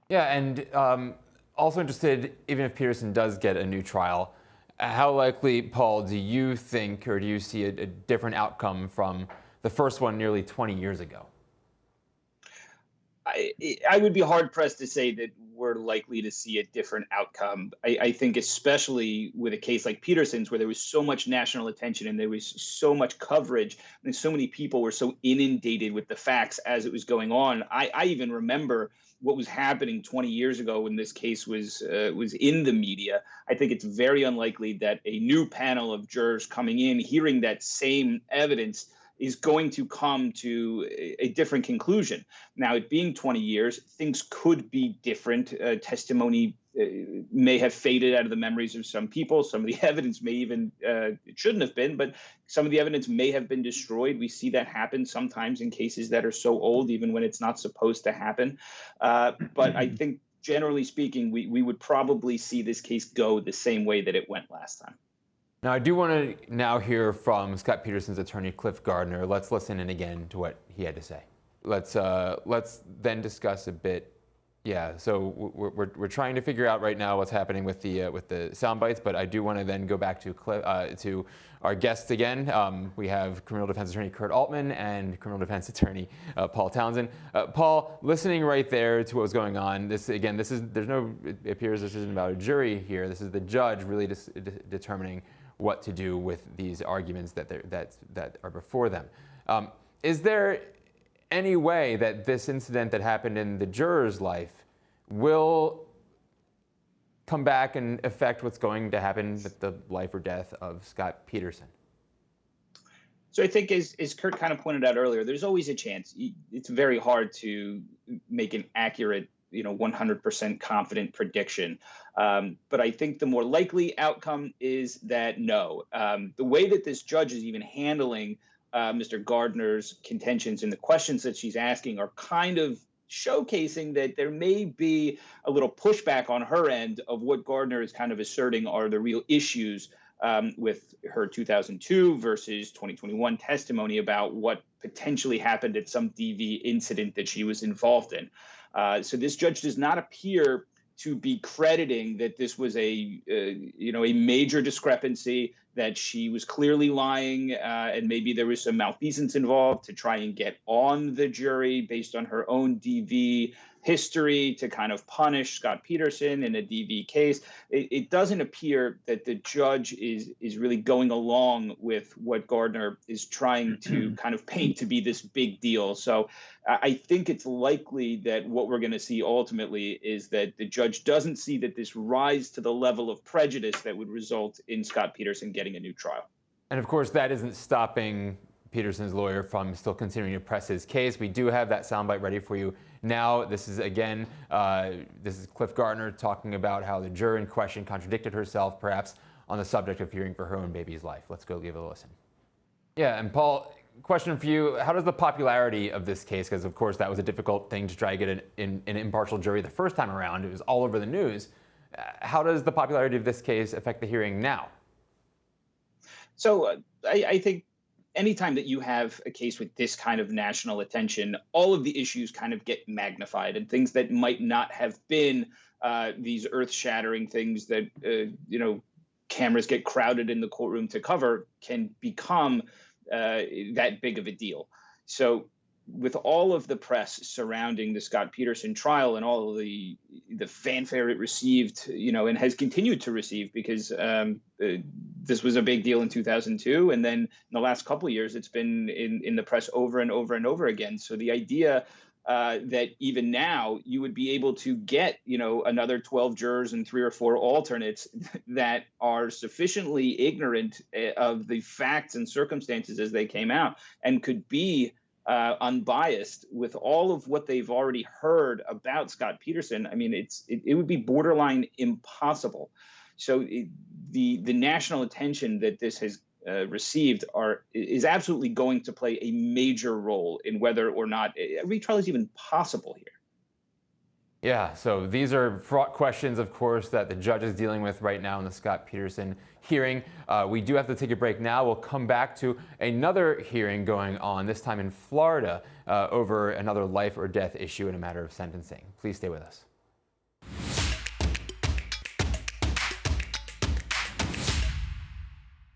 Yeah, and also interested, even if Peterson does get a new trial, how likely, Paul, do you think, or do you see a different outcome from the first one nearly 20 years ago? I would be hard pressed to say that we're likely to see a different outcome. I think, especially with a case like Peterson's, where there was so much national attention and there was so much coverage, and so many people were so inundated with the facts as it was going on. I even remember what was happening 20 years ago when this case was in the media. I think it's very unlikely that a new panel of jurors coming in, hearing that same evidence, is going to come to a different conclusion. Now, it being 20 years, things could be different. Testimony may have faded out of the memories of some people. Some of the evidence may even, it shouldn't have been, but some of the evidence may have been destroyed. We see that happen sometimes in cases that are so old, even when it's not supposed to happen. But I think, generally speaking, we would probably see this case go the same way that it went last time. Now, I do want to now hear from Scott Peterson's attorney, Cliff Gardner. Let's listen in again to what he had to say. Let's then discuss a bit. Yeah, so we're trying to figure out right now what's happening with the sound bites, but I do want to then go back to our guests again. We have criminal defense attorney Kurt Altman and criminal defense attorney Paul Townsend. Paul, listening right there to what was going on. It appears this isn't about a jury here. This is the judge really determining what to do with these arguments that are before them. Is there any way that this incident that happened in the juror's life will come back and affect what's going to happen with the life or death of Scott Peterson? So I think, as Kurt kind of pointed out earlier, there's always a chance. It's very hard to make an accurate, 100% confident prediction. But I think the more likely outcome is that no. The way that this judge is even handling Mr. Gardner's contentions and the questions that she's asking are kind of showcasing that there may be a little pushback on her end of what Gardner is kind of asserting are the real issues with her 2002 versus 2021 testimony about what potentially happened at some DV incident that she was involved in. So this judge does not appear to be crediting that this was a major discrepancy, that she was clearly lying, and maybe there was some malfeasance involved to try and get on the jury based on her own DV history to kind of punish Scott Peterson in a DV case. It doesn't appear that the judge is really going along with what Gardner is trying to kind of paint to be this big deal. So I think it's likely that what we're going to see ultimately is that the judge doesn't see that this rise to the level of prejudice that would result in Scott Peterson getting a new trial. And of course, that isn't stopping Peterson's lawyer from still continuing to press his case. We do have that soundbite ready for you now. This is, again, this is Cliff Gardner talking about how the juror in question contradicted herself, perhaps on the subject of fearing for her own baby's life. Let's go give it a listen. Yeah, and Paul, question for you. How does the popularity of this case, because of course that was a difficult thing to try to get an impartial jury the first time around, it was all over the news. How does the popularity of this case affect the hearing now? So I think anytime that you have a case with this kind of national attention, all of the issues kind of get magnified, and things that might not have been these earth-shattering things that, cameras get crowded in the courtroom to cover can become that big of a deal. So with all of the press surrounding the Scott Peterson trial and all of the fanfare it received, and has continued to receive, because this was a big deal in 2002, and then in the last couple of years, it's been in the press over and over and over again. So the idea that even now you would be able to get, another 12 jurors and 3 or 4 alternates that are sufficiently ignorant of the facts and circumstances as they came out, and could be unbiased with all of what they've already heard about Scott Peterson. I mean, it would be borderline impossible. So the national attention that this has received is absolutely going to play a major role in whether or not a retrial is even possible here. Yeah, so these are fraught questions, of course, that the judge is dealing with right now in the Scott Peterson hearing. We do have to take a break now. We'll come back to another hearing going on, this time in Florida, over another life or death issue in a matter of sentencing. Please stay with us.